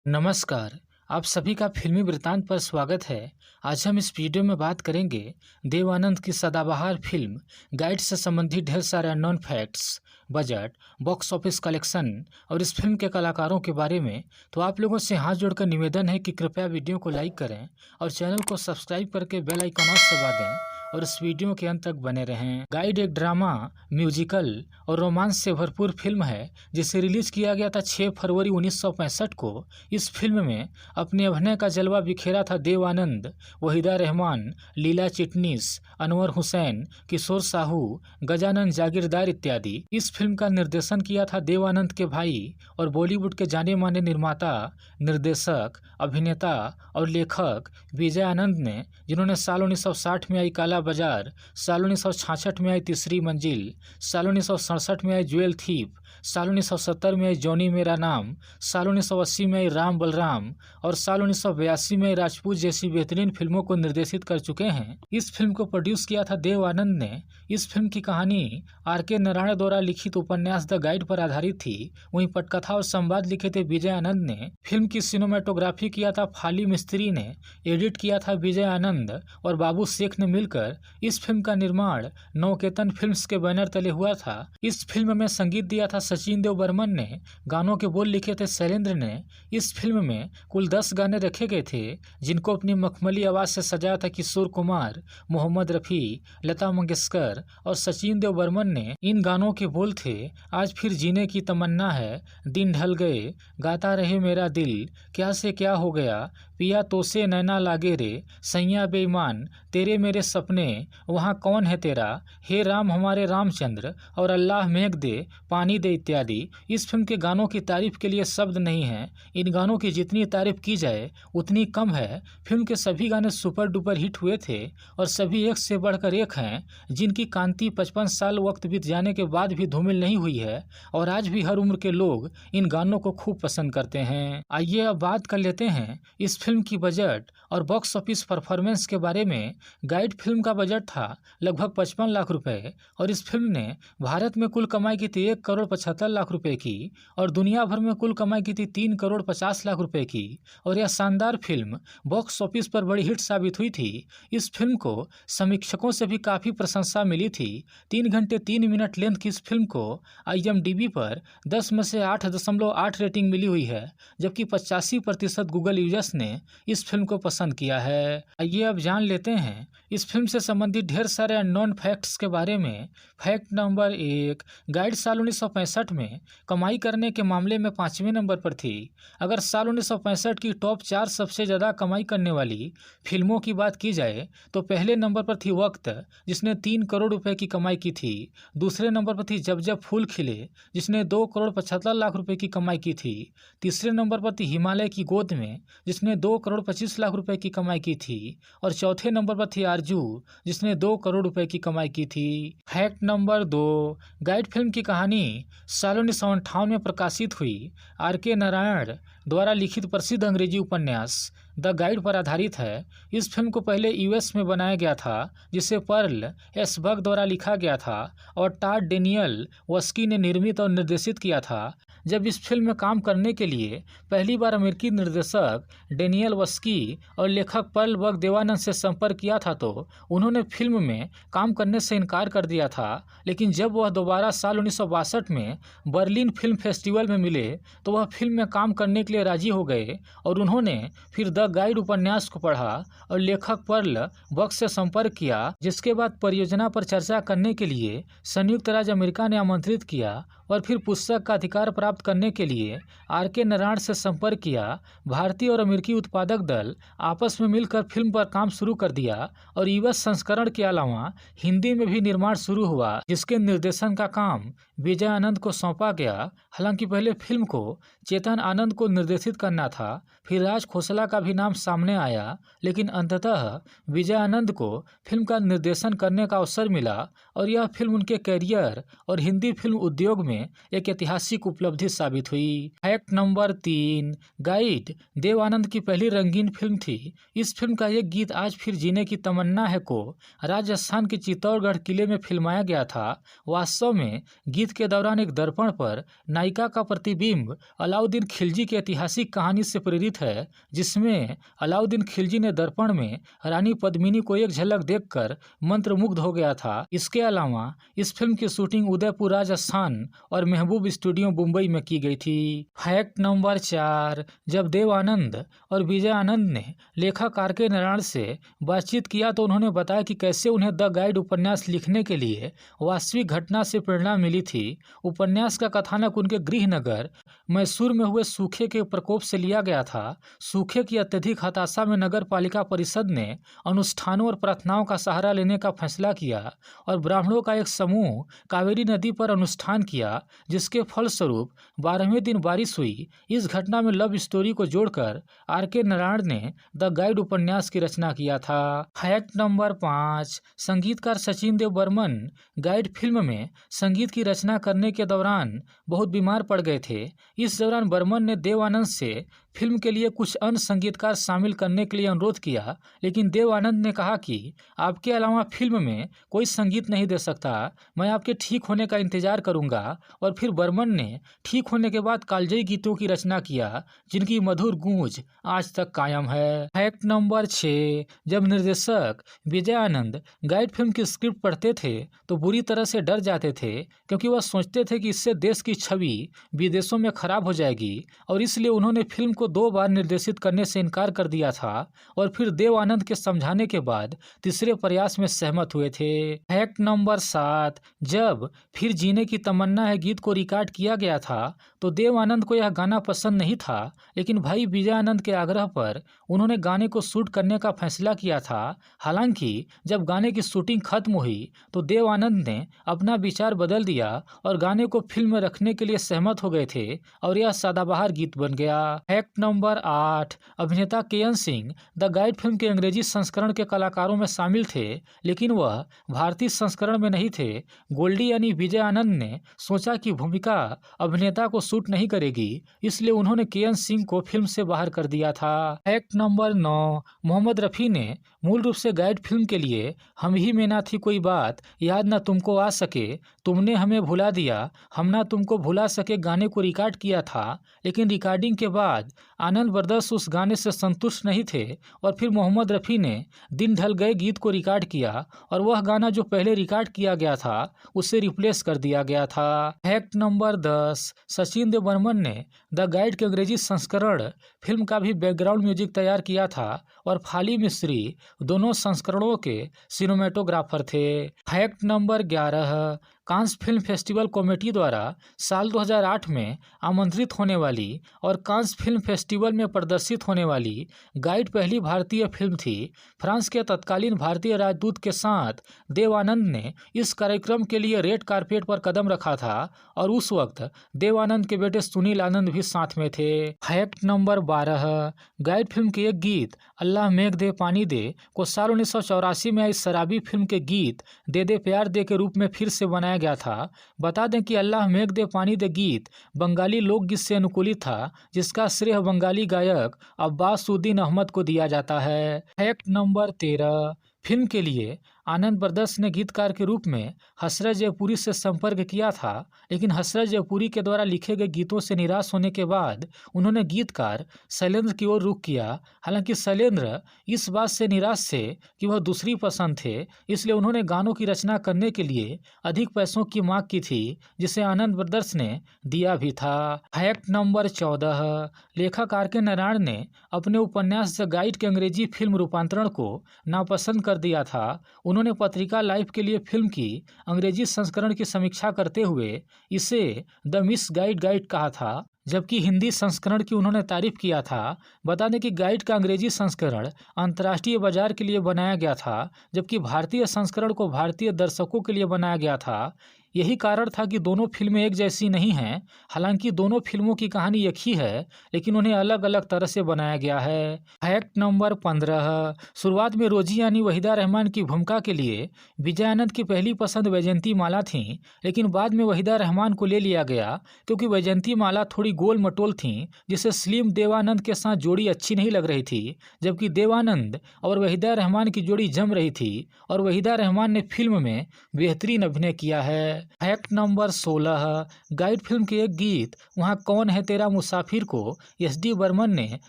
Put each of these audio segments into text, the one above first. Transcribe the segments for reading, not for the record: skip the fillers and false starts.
नमस्कार। आप सभी का फिल्मी वृत्तांत पर स्वागत है। आज हम इस वीडियो में बात करेंगे देव आनंद की सदाबहार फिल्म गाइड से संबंधित ढेर सारे unknown facts, budget, box office collection और इस फिल्म के कलाकारों के बारे में। तो आप लोगों से हाथ जोड़कर निवेदन है कि कृपया वीडियो को लाइक करें और चैनल को सब्सक्राइब करके बेल आइकन दबा दें और इस वीडियो के अंत तक बने रहें। गाइड एक ड्रामा, म्यूजिकल और रोमांस से भरपूर फिल्म है जिसे रिलीज किया गया था 6 फरवरी 1965 को। इस फिल्म में अपने अभिनय का जलवा बिखेरा था देव आनंद, वहीदा रहमान, लीला चिटनिस, अनवर हुसैन, किशोर साहू, गजानन जागीरदार इत्यादि। इस फिल्म का निर्देशन किया था देव आनंद के भाई और बॉलीवुड के जाने माने निर्माता, निर्देशक, अभिनेता और लेखक विजय आनंद ने, जिन्होंने साल 1960 में आई काला बाजार, साल 1966 में आई तीसरी मंजिल, साल 1967 में आई ज्वेल थीप, साल 1970 में आई जॉनी मेरा नाम, साल 1980 में आई राम बलराम और साल 1982 में आई राजपूत जैसी बेहतरीन फिल्मों को निर्देशित कर चुके हैं। इस फिल्म को प्रोड्यूस किया था देव आनंद ने। इस फिल्म की कहानी आर.के. नारायण द्वारा लिखित उपन्यास द गाइड पर आधारित थी। वहीं पटकथा और संवाद लिखे थे विजय आनंद ने। फिल्म की सिनेमेटोग्राफी किया था फाली मिस्त्री ने, एडिट किया था विजय आनंद और बाबू शेख ने मिलकर। इस फिल्म का निर्माण नवकेतन फिल्म्स के बैनर तले हुआ था। इस फिल्म में संगीत दिया था सचिन देव बर्मन ने, गानों के बोल लिखे थे शैलेंद्र ने। इस फिल्म में कुल 10 गाने रखे गए थे जिनको अपनी मखमली आवाज से सजाया था किशोर कुमार, मोहम्मद रफ़ी, लता मंगेशकर और सचिन देव बर्मन ने। इन गानों के बोल थे, आज फिर जीने की तमन्ना है, दिन ढल गए, गाता रहे मेरा दिल, क्या से क्या हो गया, पिया तो से नैना लागे रे, सैया बेईमान, तेरे मेरे सपने, वहाँ कौन है तेरा, हे राम हमारे रामचंद्र और अल्लाह मेघ दे पानी दे इत्यादि। इस फिल्म के गानों की तारीफ के लिए शब्द नहीं है। इन गानों की जितनी तारीफ की जाए उतनी कम है। फिल्म के सभी गाने सुपर डुपर हिट हुए थे और सभी एक से बढ़कर एक हैं, जिनकी कांति 55 साल वक्त बीत जाने के बाद भी धूमिल नहीं हुई है और आज भी हर उम्र के लोग इन गानों को खूब पसंद करते हैं। आइए अब बात कर लेते हैं इस फिल्म की बजट और बॉक्स ऑफिस परफॉर्मेंस के बारे में। गाइड फिल्म का बजट था लगभग 55 लाख रुपए और इस फिल्म ने भारत में कुल कमाई की थी 1 करोड़ 75 लाख रुपए की और दुनिया भर में कुल कमाई की थी 3 करोड़ 50 लाख रुपए की। और यह शानदार फिल्म बॉक्स ऑफिस पर बड़ी हिट साबित हुई थी। इस फिल्म को समीक्षकों से भी काफ़ी प्रशंसा मिली थी। 3 घंटे 3 मिनट लेंथ की इस फिल्म को IMDb पर 10 में से 8.8 रेटिंग मिली हुई है, जबकि 85% गूगल यूजर्स ने इस फिल्म को पसंद किया है। आइए अब जान लेते हैं इस फिल्म से संबंधित ढेर सारे अननोन फैक्ट्स के बारे में। फैक्ट नंबर 1, गाइड साल 1965 में कमाई करने के मामले में 5वें नंबर पर थी। अगर साल 1965 की टॉप 4 सबसे ज़्यादा कमाई करने वाली फिल्मों की बात की जाए तो पहले नंबर पर थी वक्त, जिसने 3 करोड़ रुपए की कमाई की थी। दूसरे नंबर पर थी जब जब फूल खिले, जिसने 2 करोड़ 75 लाख रुपए की कमाई की थी। तीसरे नंबर पर थी हिमालय की गोद में, जिसने 2 करोड़ 25 लाख रुपए की कमाई की थी। और चौथे नंबर पर थी आरजू, जिसने 2 करोड़ रुपए की कमाई की थी। फैक्ट नंबर 2, गाइड फिल्म की कहानी साल 1958 में प्रकाशित हुई आर.के. नारायण द्वारा लिखित प्रसिद्ध अंग्रेजी उपन्यास द गाइड पर आधारित है। इस फिल्म को पहले US में बनाया गया था, जिसे पर्ल एस बग द्वारा लिखा गया था और टॉड डेनियल वस्की ने निर्मित और निर्देशित किया था। जब इस फिल्म में काम करने के लिए पहली बार अमेरिकी निर्देशक डेनियल वस्की और लेखक पर्ल बग देवानंद से संपर्क किया था तो उन्होंने फिल्म में काम करने से इनकार कर दिया था। लेकिन जब वह दोबारा साल 1962 में बर्लिन फिल्म फेस्टिवल में मिले तो वह फिल्म में काम करने के लिए राजी हो गए और उन्होंने फिर द गाइड उपन्यास को पढ़ा और लेखक पर्ल बग से संपर्क किया, जिसके बाद परियोजना पर चर्चा करने के लिए संयुक्त राज्य अमेरिका ने आमंत्रित किया और फिर पुस्तक का अधिकार प्राप्त करने के लिए आर.के. नारायण से संपर्क किया। भारतीय और अमेरिकी उत्पादक दल आपस में मिलकर फिल्म पर काम शुरू कर दिया और US संस्करण के अलावा हिंदी में भी निर्माण शुरू हुआ, जिसके निर्देशन का काम विजय आनंद को सौंपा गया। हालांकि पहले फिल्म को चेतन आनंद को निर्देशित करना था, फिर राज खोसला का भी नाम सामने आया, लेकिन अंततः विजय आनंद को फिल्म का निर्देशन करने का अवसर मिला और यह फिल्म उनके कैरियर और हिंदी फिल्म उद्योग में एक ऐतिहासिक उपलब्धि साबित हुई। Fact number 3, guide Dev Anand की पहली रंगीन फिल्म थी। इस फिल्म का एक गीत आज फिर जीने की तमन्ना है को राजस्थान के चित्तौड़गढ़ किले में फिल्माया गया था। वास्तव में गीत गीत के दौरान एक दर्पण पर नायिका का प्रतिबिंब अलाउद्दीन खिलजी की ऐतिहासिक कहानी से प्रेरित है, जिसमें अलाउद्दीन खिलजी ने दर्पण में रानी पद्मिनी को एक झलक देखकर मंत्रमुग्ध हो गया था। इसके अलावा इस फिल्म की शूटिंग उदयपुर राजस्थान और महबूब स्टूडियो मुंबई में की गई थी। फैक्ट नंबर 4, जब देव आनंद और विजय आनंद ने लेखक आर.के. नारायण से बातचीत किया तो उन्होंने बताया कि कैसे उन्हें द गाइड उपन्यास लिखने के लिए वास्तविक घटना से प्रेरणा मिली थी। उपन्यास का कथानक उनके गृह नगर मैसूर में हुए सूखे के प्रकोप से लिया गया था। सूखे की अत्यधिक हताशा में नगर पालिका परिषद ने अनुष्ठानों और प्रार्थनाओं का सहारा लेने का फैसला किया और ब्राह्मणों का एक समूह कावेरी नदी पर अनुष्ठान किया, जिसके फलस्वरूप 12वें दिन बारिश हुई। इस घटना में लव स्टोरी को जोड़कर आर.के. नारायण ने द गाइड उपन्यास की रचना किया था। फैक्ट नंबर 5, संगीतकार सचिन देव बर्मन गाइड फिल्म में संगीत की रचना करने के दौरान बहुत बीमार पड़ गए थे। इस दौरान बर्मन ने देव आनंद से फिल्म के लिए कुछ अन्य संगीतकार शामिल करने के लिए अनुरोध किया, लेकिन देव आनंद ने कहा कि आपके अलावा फिल्म में कोई संगीत नहीं दे सकता, मैं आपके ठीक होने का इंतजार करूंगा। और फिर बर्मन ने ठीक होने के बाद कालजयी गीतों की रचना किया, जिनकी मधुर गूंज आज तक कायम है। फैक्ट नंबर 6, जब निर्देशक विजय आनंद गाइड फिल्म की स्क्रिप्ट पढ़ते थे तो बुरी तरह से डर जाते थे, क्योंकि वह सोचते थे कि इससे देश की छवि विदेशों में खराब हो जाएगी, और इसलिए उन्होंने फिल्म को 2 बार निर्देशित करने से इनकार कर दिया था और फिर देव आनंद के समझाने के बाद तीसरे प्रयास में सहमत हुए थे। फैक्ट नंबर 7, जब फिर जीने की तमन्ना है गीत को रिकॉर्ड किया गया था तो देव आनंद को यह गाना पसंद नहीं था, लेकिन भाई विजय आनंद के आग्रह पर उन्होंने गाने को शूट करने का फैसला किया था। हालांकि जब गाने की शूटिंग खत्म हुई तो देव आनंद ने अपना विचार बदल दिया और गाने को फिल्म में रखने के लिए सहमत हो गए थे और यह सदाबहार गीत बन गया। फैक्ट नंबर 8, अभिनेता K. N.. Singh the guide film के अंग्रेजी संस्करण के कलाकारों में शामिल थे, लेकिन वह भारतीय संस्करण में नहीं थे। गोल्डी यानी विजय आनंद ने सोचा कि भूमिका अभिनेता को सूट नहीं करेगी, इसलिए उन्होंने के.एन. सिंह को फिल्म से बाहर कर दिया था। फैक्ट नंबर 9, मोहम्मद रफ़ी ने मूल रूप से गाइड फिल्म के लिए हम ही में ना थी कोई बात, याद ना तुमको आ सके, तुमने हमें भुला दिया, हम ना तुमको भुला सके गाने को रिकॉर्ड किया था, लेकिन रिकॉर्डिंग के बाद आनंद ब्रदर्स उस गाने से संतुष्ट नहीं थे और फिर मोहम्मद रफ़ी ने दिन ढल गए गीत को रिकॉर्ड किया और वह गाना जो पहले रिकॉर्ड किया गया था उसे रिप्लेस कर दिया गया था। फैक्ट नंबर 10, सचिन देव बर्मन ने द गाइड के अंग्रेजी संस्करण फिल्म का भी बैकग्राउंड म्यूजिक तैयार किया था और फाली मिस्त्री दोनों संस्करणों के सिनेमेटोग्राफर थे। Fact number 11, Cannes film festival committee द्वारा साल 2008 में आमंत्रित होने वाली और कांस फिल्म फेस्टिवल में प्रदर्शित होने वाली गाइड पहली भारतीय फिल्म थी। फ्रांस के तत्कालीन भारतीय राजदूत के साथ देव आनंद ने इस कार्यक्रम के लिए रेड कारपेट पर कदम रखा था और उस वक्त देव आनंद के बेटे सुनील आनंद भी साथ में थे। फैक्ट नंबर 12, गाइड फिल्म के एक गीत अल्लाह मेघ दे पानी दे को साल 1984 में आई शराबी फिल्म के गीत दे दे प्यार दे के रूप में फिर से बनाया गया था। बता दें कि अल्लाह मेघ दे पानी दे गीत बंगाली लोकगीत से अनुकूलित था, जिसका श्रेय बंगाली गायक अब्बास उद्दीन अहमद को दिया जाता है। फैक्ट नंबर 13, फिल्म के लिए आनंद ब्रदर्स ने गीतकार के रूप में हसरत जयपुरी से संपर्क किया था, लेकिन हसरत जयपुरी के द्वारा लिखे गए गीतों से निराश होने के बाद उन्होंने गीतकार शैलेंद्र की ओर रुख किया। हालांकि शैलेंद्र इस बात से निराश थे कि वह दूसरी पसंद थे, इसलिए उन्होंने गानों की रचना करने के लिए अधिक पैसों की मांग की थी, जिसे आनंद ब्रदर्स ने दिया भी था। फैक्ट नंबर 14, लेखक आर.के. नारायण ने अपने उपन्यास द गाइड के अंग्रेजी फिल्म रूपांतरण को नापसंद कर दिया था। उन्होंने पत्रिका लाइफ के लिए फिल्म की अंग्रेजी संस्करण की समीक्षा करते हुए इसे द मिस गाइड कहा था, जबकि हिंदी संस्करण की उन्होंने तारीफ किया था। बता दें कि गाइड का अंग्रेजी संस्करण अंतर्राष्ट्रीय बाजार के लिए बनाया गया था, जबकि भारतीय संस्करण को भारतीय दर्शकों के लिए बनाया गया था। यही कारण था कि दोनों फिल्में एक जैसी नहीं हैं। हालांकि दोनों फिल्मों की कहानी एक ही है, लेकिन उन्हें अलग अलग तरह से बनाया गया है। फैक्ट नंबर 15, शुरुआत में रोजी यानी वहीदा रहमान की भूमिका के लिए विजय आनंद की पहली पसंद वैजयंती माला थी, लेकिन बाद में वहीदा रहमान को ले लिया गया क्योंकि वैजयंती माला थोड़ी गोल मटोल थी, जिससे स्लिम देवानंद के साथ जोड़ी अच्छी नहीं लग रही थी, जबकि देवानंद और वहीदा रहमान की जोड़ी जम रही थी और वहीदा रहमान ने फिल्म में बेहतरीन अभिनय किया है। फैक्ट नंबर 16, गाइड फिल्म के एक गीत वहाँ कौन है तेरा मुसाफिर को एस.डी. बर्मन ने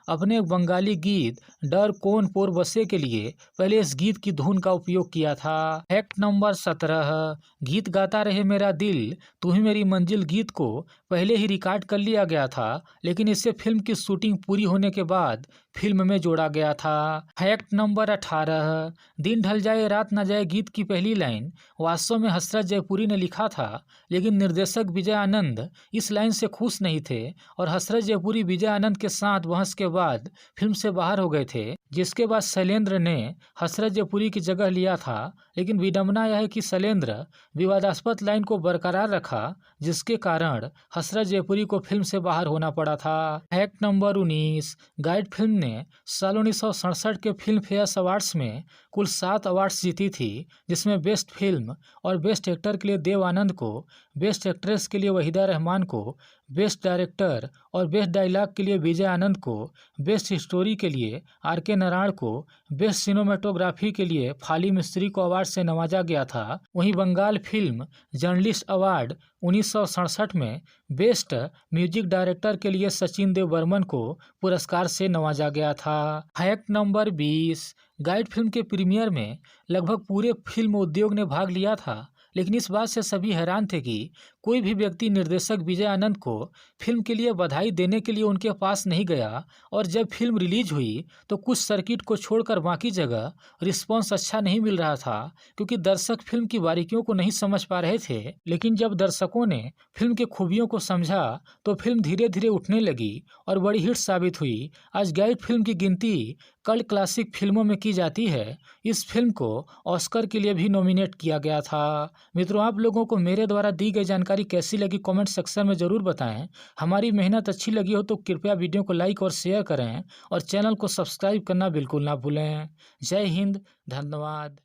अपने एक बंगाली गीत डर कौन पोर बसे के लिए पहले इस गीत की धुन का उपयोग किया था। फैक्ट नंबर 17, गीत गाता रहे मेरा दिल तू ही मेरी मंजिल गीत को पहले ही रिकॉर्ड कर लिया गया था, लेकिन इसे फिल्म की शूटिंग पूरी होने के बाद फिल्म में जोड़ा गया था। फैक्ट नंबर 18, दिन ढल जाए रात न जाए गीत की पहली लाइन वास्तव में हसरत जयपुरी ने लिखा था, लेकिन निर्देशक विजय आनंद इस लाइन से खुश नहीं थे और हसरत जयपुरी विजय आनंद के साथ बहस के बाद फिल्म से बाहर हो गए थे, जिसके बाद शैलेंद्र ने हसरत जयपुरी की जगह लिया था। लेकिन विडंबना यह है कि शैलेंद्र विवादास्पद लाइन को बरकरार रखा, जिसके कारण हसरत जयपुरी को फिल्म से बाहर होना पड़ा था। फैक्ट नंबर 19, गाइड फिल्म ने साल 1967 के फिल्म फेयर अवार्ड्स में कुल 7 अवार्ड्स जीती थी, जिसमें बेस्ट फिल्म और बेस्ट एक्टर के लिए देव आनंद को, बेस्ट एक्ट्रेस के लिए वहीदा रहमान को, बेस्ट डायरेक्टर और बेस्ट डायलॉग के लिए विजय आनंद को, बेस्ट स्टोरी के लिए आर.के. नारायण को, बेस्ट सिनेमेटोग्राफी के लिए फाली मिस्त्री को अवार्ड से नवाजा गया था। वहीं बंगाल फिल्म जर्नलिस्ट अवार्ड 1967 में बेस्ट म्यूजिक डायरेक्टर के लिए सचिन देव बर्मन को पुरस्कार से नवाजा गया था। फैक्ट नंबर 20, गाइड फिल्म के प्रीमियर में लगभग पूरे फिल्म उद्योग ने भाग लिया था, लेकिन इस बात से सभी हैरान थे कि कोई भी व्यक्ति निर्देशक विजय आनंद को फिल्म के लिए बधाई देने के लिए उनके पास नहीं गया और जब फिल्म रिलीज हुई तो कुछ सर्किट को छोड़कर बाकी जगह रिस्पॉन्स अच्छा नहीं मिल रहा था, क्योंकि दर्शक फिल्म की बारीकियों को नहीं समझ पा रहे थे। लेकिन जब दर्शकों ने फिल्म के खूबियों को समझा तो फिल्म धीरे धीरे उठने लगी और बड़ी हिट साबित हुई। आज गाइड फिल्म की गिनती कल्ट क्लासिक फिल्मों में की जाती है। इस फिल्म को ऑस्कर के लिए भी नॉमिनेट किया गया था। मित्रों, आप लोगों को मेरे द्वारा दी गई जानकारी कैसी लगी कमेंट सेक्शन में ज़रूर बताएं। हमारी मेहनत अच्छी लगी हो तो कृपया वीडियो को लाइक और शेयर करें और चैनल को सब्सक्राइब करना बिल्कुल ना भूलें। जय हिंद, धन्यवाद।